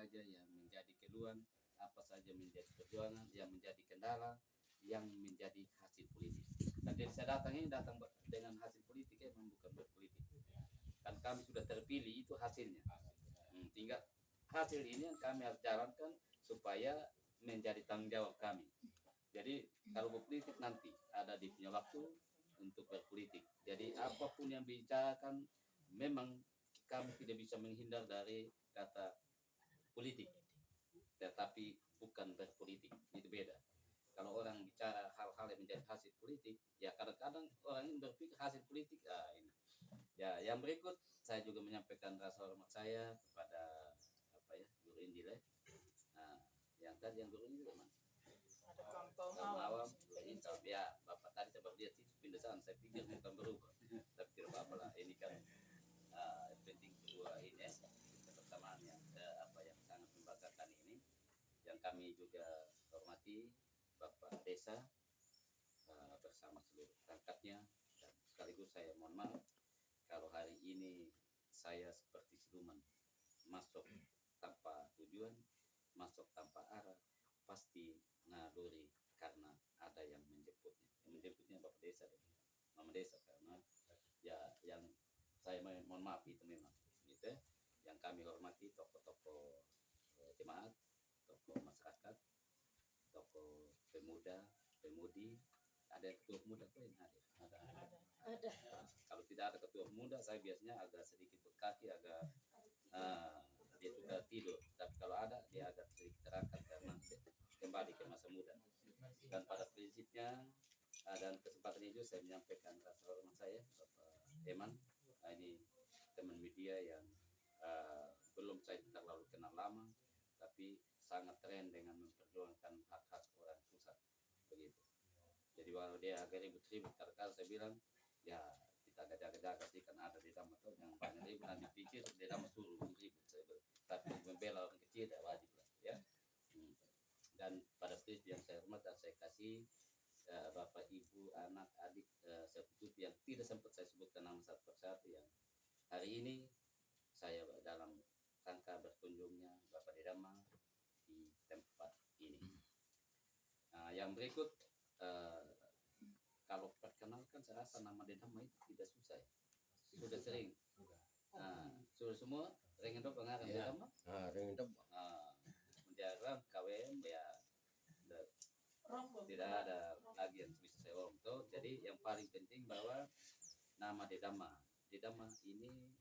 saja yang menjadi keluhan, apa saja menjadi perjuangan, yang menjadi kendala, yang menjadi hasil politik. Dan dari saya datang ini datang dengan hasil politik, memang bukan berpolitik. Kan kami sudah terpilih, itu hasilnya. Tinggal hasil ini yang kami harus jalankan supaya menjadi tanggung jawab kami. Jadi kalau berpolitik nanti ada di punya waktu untuk berpolitik. Jadi apapun yang dibicarakan memang kami tidak bisa menghindar dari kata politik, tetapi bukan berpolitik, itu beda. Kalau orang bicara hal-hal yang menjadi hasil politik, ya kadang-kadang orang ini berpikir hasil politik, ini. Ya, yang berikut saya juga menyampaikan rasa hormat saya kepada apa ya, Guru Indil. Nah, yang tadi yang Guru Indil mana? Kaum awam, Guru Indil. Ya, Bapak tadi saya lihat itu pindah sana, saya pikir bukan berubah, tapi tidak apa-apa lah. Ini kan yang penting kedua ini kebersamaan yang apa yang sangat membanggakan ini, yang kami juga hormati Bapak Desa bersama seluruh perangkatnya. Dan sekaligus saya mohon maaf kalau hari ini saya seperti siluman, masuk tanpa tujuan, masuk tanpa arah, pasti naluri karena ada yang menjemputnya. Yang menjemputnya Bapak Desa dan Mama Desa, karena ya yang saya mohon maaf itu memang gitu, yang kami hormati tokoh-tokoh jemaat, tokoh masyarakat, tokoh pemuda, pemudi. Ada ketua pemuda kok yang hadir? Ada. Kalau tidak ada ketua pemuda, saya biasanya agak sedikit berkaki, agak dia sudah tidur. Tapi kalau ada, dia agak sedikit terangkat karena kembali ke masa muda. Dan pada prinsipnya dan kesempatan itu saya menyampaikan rasa hormat saya Bapak Eman. Ini teman media yang belum saya terlalu kenal lama, tapi sangat keren dengan memperjuangkan hak-hak orang pusat begitu. Jadi walau dia agak ribut-ribut, kadang-kadang saya bilang ya kita agak jaga-jaga sih, kan ada di dalam atau yang banyak ribut nanti pikir di dalam suruh ribut saya bilang. Tapi membela orang kecil tidak wajib lah ya. Dan pada prinsip yang saya hormat dan saya kasih Bapak Ibu, anak, adik, sepupu yang tidak sempat saya sebutkan nama satu persatu, yang hari ini saya dalam rangka berkunjungnya Bapak Dedama di tempat ini. Nah, yang berikut kalau perkenalkan saya rasa nama Dedama itu tidak susah ya. Sudah sering. Sudah semua rengen dok pengarang Dedama. Rengen dok. Menjarang KWM ya tidak ada lagi yang bisa saya omong tuh. Jadi yang paling penting bahwa nama Dedama ini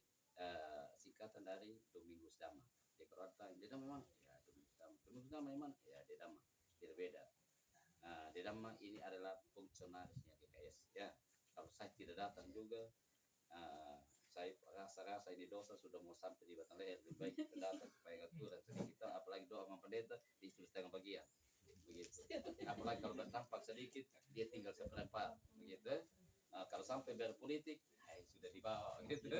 singkatan dari Domingus Dama. Di Kerota Dedama memang ya Domingus Dama memang ya Dedama, tidak beda. Dedama ini adalah fungsionarisnya GKS ya. Kalau saya tidak datang juga, saya rasa ini dosa sudah mau sampai di batang leher. Lebih baik kita datang supaya aturan sedikit, apalagi doa sama pendeta disuruh setengah bagian begitu. Apalagi kalau berdampak sedikit dia tinggal seperempat begitu. Kalau sampai berpolitik sudah dibawa gitu.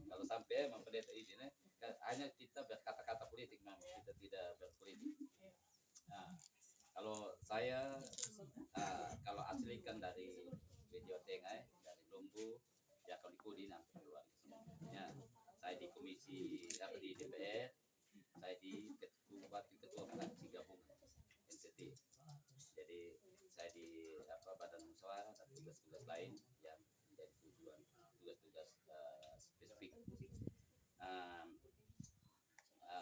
Kalau sampai memang pendeta ini hanya kita berkata-kata politik, memang kita tidak berpolitik. Kalau saya kalau aslikan dari Jawa Tengah dari Lumbu ya, kalau di Kudin hampir keluarga semuanya. Saya di komisi di DPR, saya di ketua fraksi gabungan NCT. Jadi saya di badan musyawarah dan tugas-tugas lain yang menjadi tugas-tugas spesifik.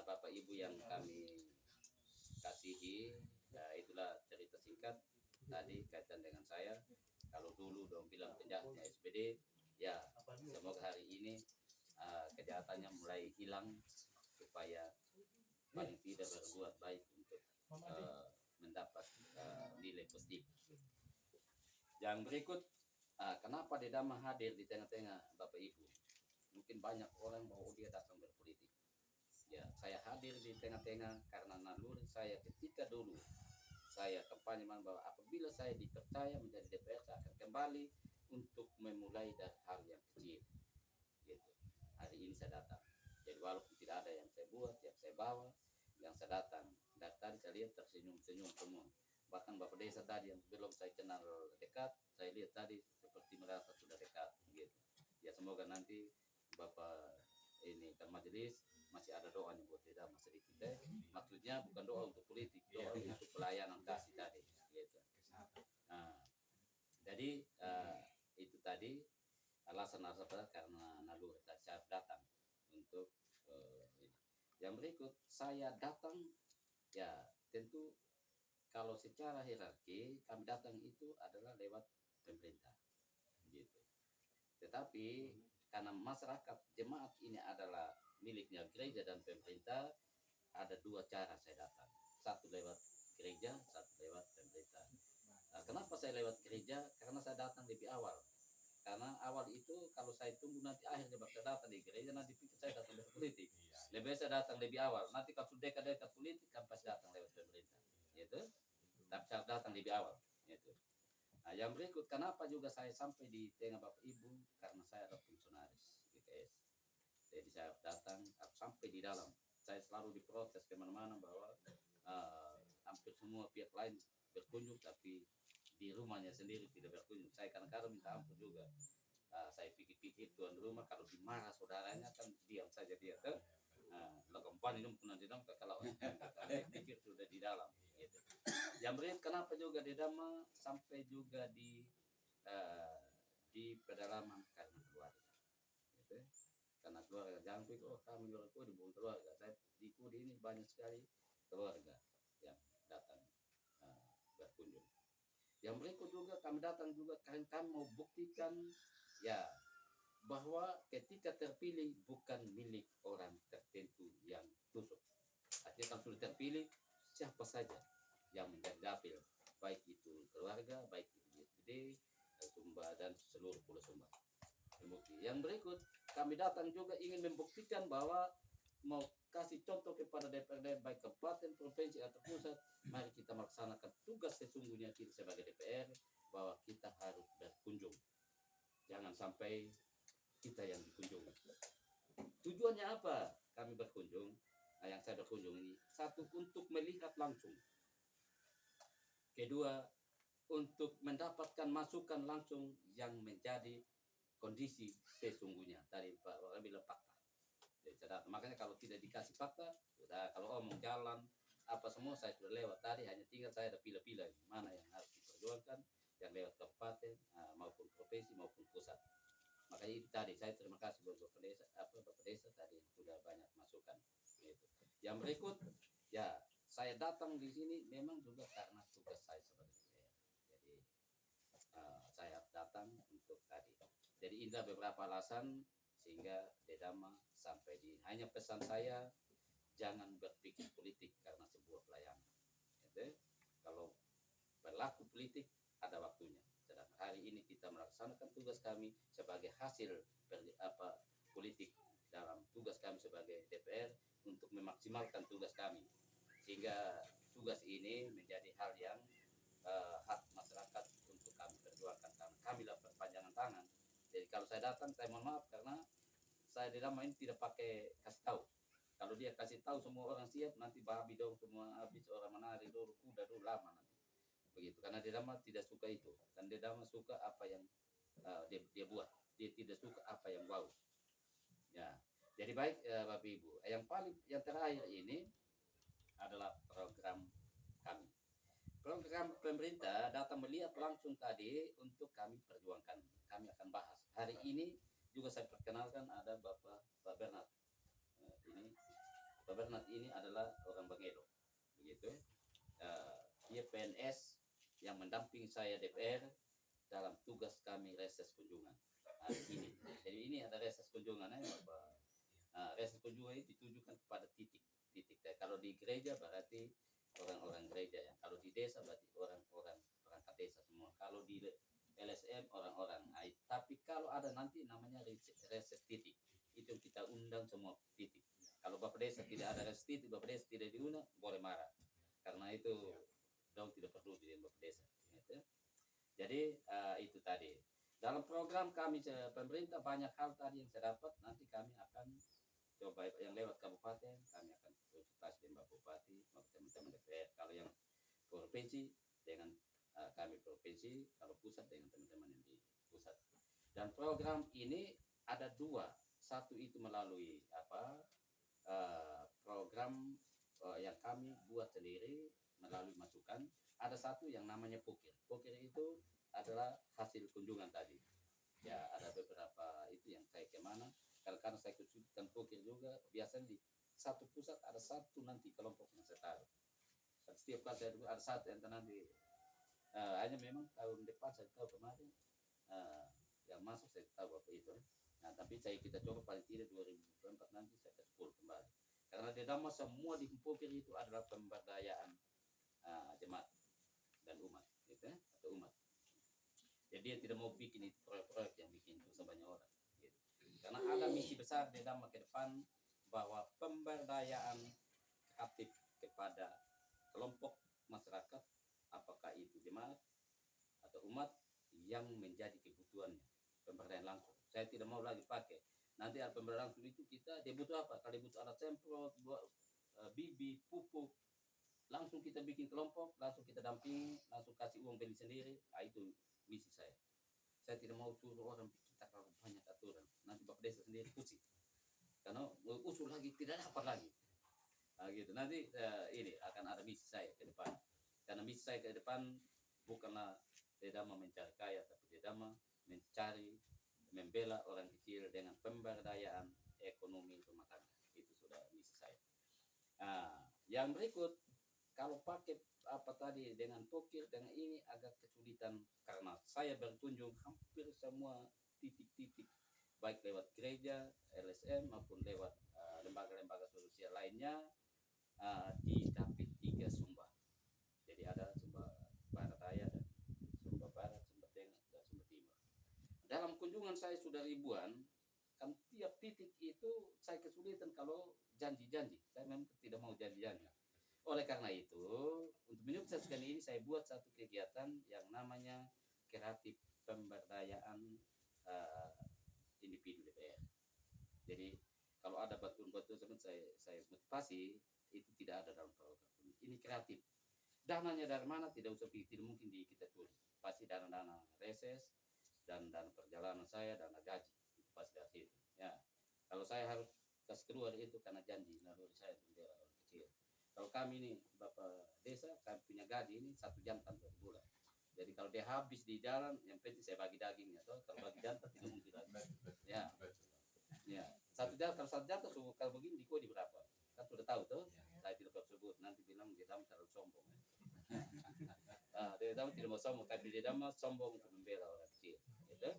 Bapak Ibu yang kami kasihi, itulah cerita singkat tadi kaitan dengan saya. Kalau dulu dong bilang penjahatnya SPD, ya semoga hari ini kejahatannya mulai hilang supaya paling tidak berbuat baik untuk mendapat nilai positif. Yang berikut, kenapa Dedama hadir di tengah-tengah Bapak Ibu? Mungkin banyak orang bahwa dia datang berpolitik. Ya, saya hadir di tengah-tengah karena naluri saya ketika dulu saya kampanye bahwa apabila saya dipercaya menjadi DPR, saya akan kembali untuk memulai dari hal yang kecil. Gitu. Hari ini saya datang. Jadi walaupun tidak ada yang saya buat, yang saya bawa, yang saya datang. Dan tadi saya lihat tersenyum-senyum semua. Bahkan Bapak Desa tadi yang belum saya kenal dekat, saya lihat tadi seperti merasa sudah dekat. Gitu. Ya semoga nanti Bapak ini ke majelis masih ada doanya buat Dedama sedikit. Maka maksudnya bukan doa untuk politik, doa untuk pelayanan kasih tadi gitu. Nah, jadi itu tadi alasan-alasan karena naluri saya datang untuk ini. Yang berikut saya datang ya tentu kalau secara hierarki kami datang itu adalah lewat pemerintah gitu. Tetapi karena masyarakat jemaat ini adalah miliknya gereja dan pemerintah, ada dua cara saya datang. Satu lewat gereja, satu lewat pemerintah. Nah, kenapa saya lewat gereja? Karena saya datang lebih awal. Karena awal itu kalau saya tunggu nanti akhirnya bakal datang di gereja, nanti pikir saya datang dari politik. Lebih saya datang lebih awal. Nanti kalau sudah dekat-dekat politik, kan pasti datang lewat pemerintah. Gitu. Tapi saya datang lebih awal. Gitu. Nah, yang berikut, kenapa juga saya sampai di tengah Bapak Ibu? Karena saya ada fungsionaris GKS. Jadi saya datang sampai di dalam. Saya selalu diprotes kemana-mana bahwa hampir semua pihak lain berkunjung, tapi di rumahnya sendiri tidak berkunjung. Saya kadang-kadang minta ampun juga. Saya pikir-pikir tuan rumah kalau dimarah saudaranya kan diam saja dia. Lakukan ini pun nanti kalau saya pikir sudah di dalam. Gitu. Yang berikut, kenapa juga di Dama sampai juga di pedalaman karena keluarga. Gitu. Karena keluarga jangan pikir kami keluarga di bukan keluarga. Saya di Kudi ini banyak sekali keluarga yang datang berkunjung. Yang berikut juga kami datang juga karena kami mau buktikan ya bahwa ketika terpilih bukan milik orang tertentu yang tusuk. Artinya kalau sudah terpilih siapa saja yang menjadi dapil, baik itu keluarga, baik itu DPD, Sumba dan seluruh Pulau Sumba. Yang berikut kami datang juga ingin membuktikan bahwa mau kasih contoh kepada DPRD baik kabupaten, provinsi atau pusat, mari kita melaksanakan tugas sesungguhnya kita sebagai DPR, bahwa kita harus berkunjung. Jangan sampai kita yang dikunjungi. Tujuannya apa kami berkunjung? Nah, yang saya berkunjung ini, satu, untuk melihat langsung. Kedua, untuk mendapatkan masukan langsung yang menjadi kondisi sesungguhnya. Tadi Pak Waka bilang fakta. Makanya kalau tidak dikasih fakta, sudah kalau omong jalan apa semua saya sudah lewat tadi, hanya tinggal saya ada pilih-pilih mana yang harus diperjuangkan, yang lewat kabupaten maupun provinsi maupun pusat. Makanya itu tadi saya terima kasih buat Bapak Desa tadi yang sudah banyak masukan. Gitu. Yang berikut ya saya datang di sini memang juga karena tugas saya sebagai DPR. Jadi saya datang untuk tadi. Jadi ini beberapa alasan sehingga Dedama sampai di, hanya pesan saya jangan berpikir politik karena sebuah pelayanan. Gitu. Kalau berlaku politik ada waktunya. Sedang hari ini kita melaksanakan tugas kami sebagai hasil politik dalam tugas kami sebagai DPR untuk memaksimalkan tugas kami, sehingga tugas ini menjadi hal yang hak masyarakat untuk kami perjuangkan karena kami lah perpanjangan tangan. Jadi kalau saya datang, saya mohon maaf karena saya di dalam ini tidak pakai kasih tahu. Kalau dia kasih tahu semua orang siap, nanti babi dong semua habis, orang menari dulu, kuda dulu lama nanti. Begitu, karena dia dalam tidak suka itu. Dan dia dalam suka apa yang dia buat. Dia tidak suka apa yang wow. Ya, jadi baik Bapak Ibu. Yang terakhir ini adalah program kami. Program pemerintah datang melihat langsung tadi untuk kami perjuangkan. Kami akan bahas. Hari ini juga saya perkenalkan ada Bapak Bernard. Ini Pak Bernard ini adalah orang Bangelo. Begitu. Dia PNS yang mendampingi saya DPR dalam tugas kami reses kunjungan hari ini. Jadi ini ada reses kunjungan Bapak. Reses kunjungan ini ditujukan kepada titik. Kalau di gereja berarti orang-orang gereja ya. Kalau di desa berarti orang-orang perangkat desa semua. Kalau di LSM orang-orang. Tapi kalau ada nanti namanya reses titik, itu kita undang semua titik. Kalau Bapak Desa tidak ada reses titik, Bapak Desa tidak diundang, boleh marah. Karena itu dong tidak perlu di Bapak Desa. Gitu. Jadi itu tadi. Dalam program kami pemerintah banyak hal tadi yang saya dapat. Nanti kami akan coba yang lewat kabupaten, kami akan konsultasi dengan Bapak Bupati, teman-teman DPR. Kalau yang provinsi dengan kami provinsi, kalau pusat dengan teman-teman yang di pusat. Dan program ini ada dua. Satu itu melalui program yang kami buat sendiri melalui masukan. Ada satu yang namanya pokir. Pokir itu adalah hasil kunjungan tadi. Ya, ada beberapa itu yang saya kemana. Karena saya kesulitan pokir juga, biasanya di satu pusat ada satu nanti kelompok yang saya taruh. Setiap kali saya ada satu yang nanti hanya memang tahun depan saya tahu kemarin yang masuk saya tahu apa itu. Nah, tapi kita coba paling tidak 2024 nanti saya kasih full kembali. Karena di dalam semua di pokir itu adalah pemberdayaan jemaat dan umat, gitu ya, atau umat. Jadi dia tidak mau bikin itu proyek-proyek yang bikin susah banyak orang. Gitu. Karena ada misi besar di dalam ke depan bahwa pemberdayaan kreatif kepada kelompok masyarakat, apakah itu jemaat atau umat yang menjadi kebutuhannya, pemberdayaan langsung. Saya tidak mau lagi pakai. Nanti ada pemberdayaan langsung itu dia butuh apa? Kalau butuh alat semprot, bibit, pupuk, langsung kita bikin kelompok, langsung kita dampingi, langsung kasih uang beli sendiri. Itu misi saya. Saya tidak mau suruh orang kita kalau banyak aturan. Nanti Bapak Desa sendiri pusing. Karena usul lagi tidak dapat lagi. Gitu. Nanti ini akan ada misi saya ke depan. Karena misi saya ke depan bukanlah Dedama mencari kaya, tapi Dedama mencari membela orang kecil dengan pemberdayaan ekonomi rumah tangga. Itu sudah misi saya. Yang berikut, kalau pakai apa tadi dengan pokir dengan ini agak kesulitan karena saya berkunjung hampir semua titik-titik baik lewat gereja, LSM maupun lewat lembaga-lembaga sosial lainnya di Dapit 3 Sumba. Jadi ada Sumba Barat Daya dan Sumba Barat, Sumba Tengah dan Sumba Timur. Dalam kunjungan saya sudah ribuan, kan tiap titik itu saya kesulitan kalau janji-janji. Saya memang tidak mau janji-janji. Oleh karena itu, untuk menyukseskan ini saya buat satu kegiatan yang namanya kreatif pemberdayaan individu DPR. Jadi kalau ada batu-batu saya motivasi itu tidak ada dalam program ini. Ini kreatif. Dananya dari mana tidak usah pikir, tidak mungkin kita tulis. Pasti dana-dana reses dan dana perjalanan saya, dana gaji itu pasti dari situ. Ya, kalau saya harus kasih keluar itu karena janji naluri saya untuk orang kecil. Kalau kami ini Bapak Desa, kami punya gaji ini 1 jantan per bulan. Jadi kalau dia habis di jalan, yang penting saya bagi dagingnya. Toh kalau bagi jantan tidak mungkin lagi. Ya, ya. 1 jantan, kalau 1 jantan kalau begini di berapa? Kan sudah tahu tuh. Saya tidak perlu sebut. Nanti bilang dia dalam terlalu sombong. Dia dalam tidak mau sombong, tapi dia dalam sombong untuk membela orang kecil. Gitu.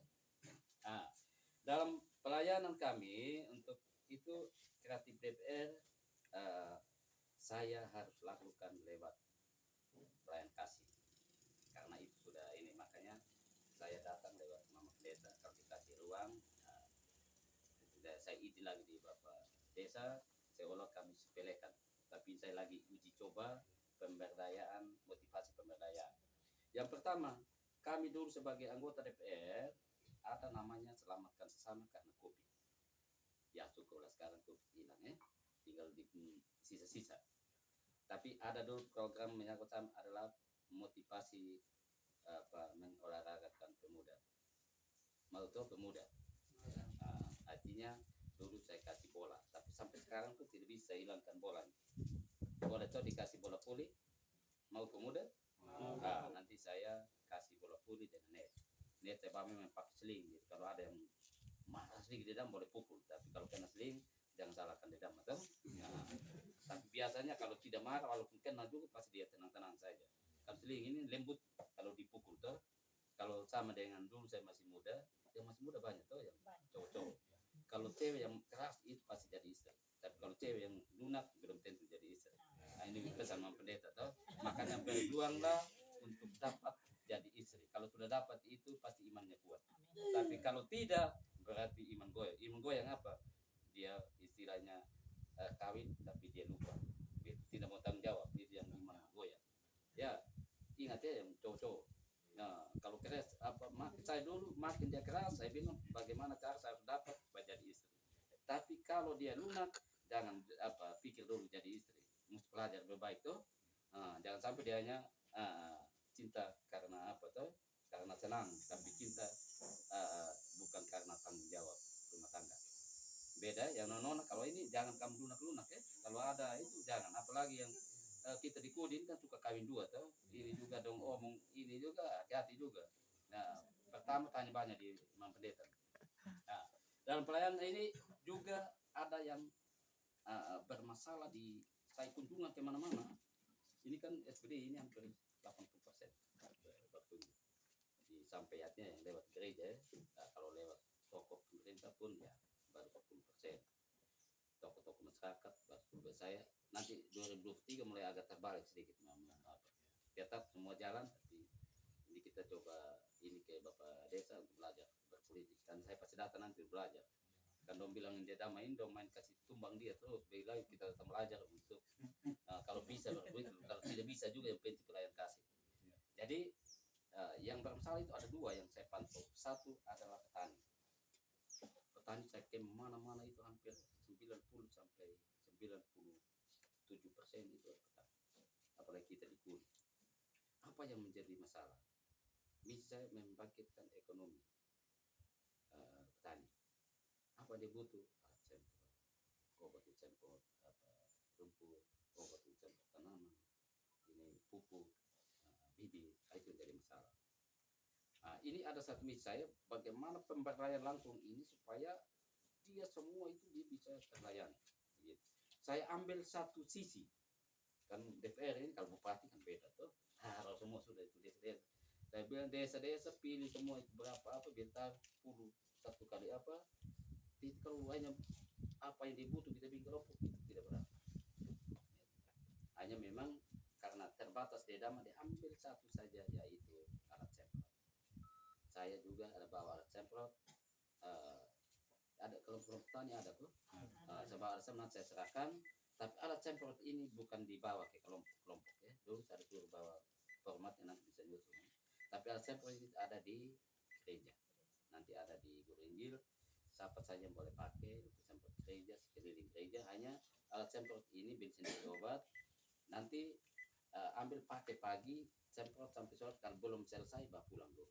Dalam pelayanan kami untuk itu kreatif DPR. Saya harus lakukan lewat pelayan kasih karena itu sudah ini, makanya saya datang lewat Mama Desa. Kalau dikasih ruang saya izin lagi di Bapak Desa, seolah kami sepelekan, tapi saya lagi uji coba pemberdayaan, motivasi pemberdayaan. Yang pertama, kami dulu sebagai anggota DPR ada namanya selamatkan sesama karena COVID. Ya syukurlah sekarang COVID hilang ya, tinggal di sisa-sisa. Tapi ada dulu program menyangkut adalah motivasi mengolahragakan pemuda. Mau tahu pemuda? Artinya dulu saya kasih bola, tapi sampai sekarang tuh tidak bisa hilangkan bola. Boleh tuh dikasih bola puli, mau pemuda? Nanti saya kasih bola puli dengan net. Net saya memang pakai seling. Gitu. Kalau ada yang marah sedikit dedam boleh pukul, tapi kalau kena seling jangan salahkan dedam atau. Tapi biasanya kalau tidak marah walaupun kena juga pasti dia tenang-tenang saja. Kalau seling ini lembut kalau dipukul tuh. Kalau sama dengan dulu saya masih muda, yang masih muda banyak tuh yang cowok-cowok. Kalau cewek yang keras itu pasti jadi istri. Tapi kalau cewek yang lunak belum tentu jadi istri. Nah ini pesan Mama Pendeta tuh. Makanya berjuanglah untuk dapat jadi istri. Kalau sudah dapat itu pasti imannya kuat. Tapi kalau tidak berarti iman goyang. Iman goyang apa? Dia istilahnya kawin tapi dia lupa, tidak mau tanggung jawab, itu yang iman goyang. Ya ingat ya yang cowok-cowok. Nah kalau keras saya dulu makin dia keras saya bilang bagaimana cara saya dapat menjadi istri. Tapi kalau dia lunak jangan pikir dulu jadi istri, mesti belajar lebih baik tuh. Jangan sampai dia hanya cinta karena apa tuh, karena senang, tapi cinta bukan karena tanggung jawab rumah tangga. beda yang nona kalau ini jangan kamu lunak-lunak ya, kalau ada itu jangan, apalagi yang kita di Kudin kan suka kawin dua tuh, ini juga dong omong ini juga hati-hati juga. Nah pertama tanya banyak di Imam Pendeta. Nah, dalam pelayanan ini juga ada yang bermasalah di saya kunjungan kemana-mana. Ini kan SPD ini hampir 80% berkunjung di sampaiatnya yang lewat gereja ya. Nah, kalau lewat tokoh pemerintah pun ya baru 40%. Tokoh-tokoh masyarakat baru saya nanti 2023 mulai agak terbalik sedikit apa. Tetap semua jalan tapi ini kita coba ini ke Bapak Desa untuk belajar berpolitik kan saya pasti datang nanti belajar kan dong bilang dia damain dong main kasih tumbang dia terus bilang kita tetap belajar untuk kalau bisa berpolitik kalau tidak bisa juga yang penting pelayan kasih jadi yang bermasalah itu ada dua yang saya pantau satu adalah petani saya ke mana-mana itu hampir 90 sampai 97% itu petani apalagi kita di Kudus apa yang menjadi masalah bisa membangkitkan ekonomi petani apa dia butuh alat semprot obat semprot rumput obat semprot tanaman ini pupuk bibit itu jadi masalah ini ada satu misi saya bagaimana pemberdayaan langsung ini supaya dia semua itu dia bisa terlayani gitu. Saya ambil satu sisi kan DPR ini kalau bupati kan beda tuh harus semua sudah itu desa-desa saya bilang desa-desa pilih semua itu berapa apa bintang 10 satu kali apa itu kalau hanya apa yang dibutuh kita bikin kelompok itu tidak berapa hanya memang karena terbatas dana diambil satu saja yaitu alat semprot saya juga ada bawa alat semprot ada kelompok petani ada tuh sebab alat semprot saya serahkan tapi alat semprot ini bukan dibawa ke kelompok-kelompok ya dulu saya suruh bawa formatnya nanti bisa nyusul tapi alat semprot ini ada di gereja nanti ada di Guru Injil siapa saja yang boleh pakai untuk semprot gereja sekeliling gereja hanya alat semprot ini bensin obat nanti ambil pakai pagi semprot sampai sore kalau belum selesai bawa pulang dulu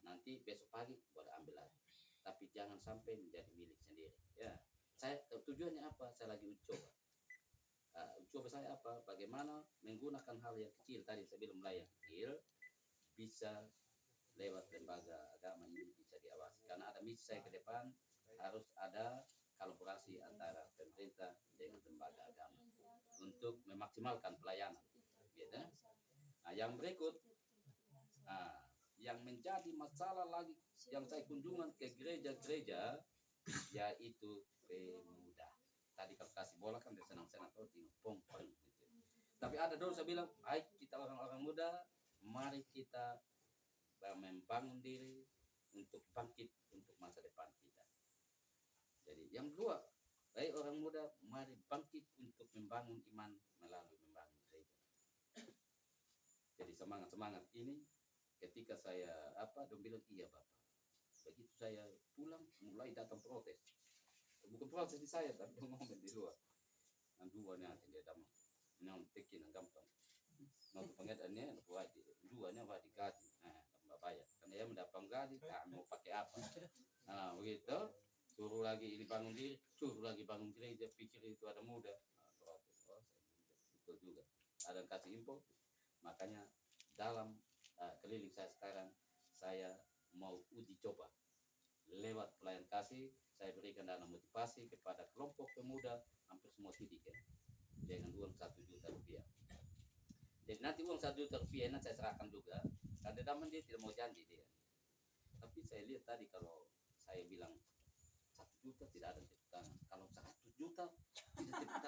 nanti besok pagi boleh ambil lagi tapi jangan sampai menjadi milik sendiri ya saya tujuannya apa saya lagi uji coba saya apa bagaimana menggunakan hal yang kecil tadi saya bilang mulai yang kecil bisa lewat lembaga agama ini bisa diawasi karena ada misi saya ke depan harus ada kolaborasi antara pemerintah dengan lembaga agama untuk memaksimalkan pelayanan gitu. Nah yang berikut yang menjadi masalah lagi yang saya kunjungan ke gereja-gereja yaitu pemuda tadi kalau kasih bola kan dia senang-senang tuh pong gitu. Tapi ada dulu saya bilang baik kita orang-orang muda mari kita membangun diri untuk bangkit untuk masa depan kita jadi yang kedua baik orang muda mari bangkit untuk membangun iman melalui membangun gereja jadi semangat ini ketika saya dong bilang iya Bapak begitu saya pulang mulai datang protes bukan protes di saya tapi ngomong di luar dua nanti dia dalam yang tekin yang gampang mau pengadannya buat duanya buat digaji mbak bayar karena dia mendapat gaji mau pakai apa begitu suruh lagi ini bangun diri suruh lagi bangun gereja pikir itu ada muda protes betul juga ada yang kasih info makanya dalam keliling saya sekarang saya mau uji coba lewat pelayan kasih saya berikan dana motivasi kepada kelompok pemuda hampir semua titik ya dengan uang 1 juta rupiah jadi nanti uang 1 juta rupiah nanti saya serahkan juga karena daman dia tidak mau janji dia tapi saya lihat tadi kalau saya bilang 1 juta tidak ada tepuk tangan kalau 100 juta tidak tepuk tangan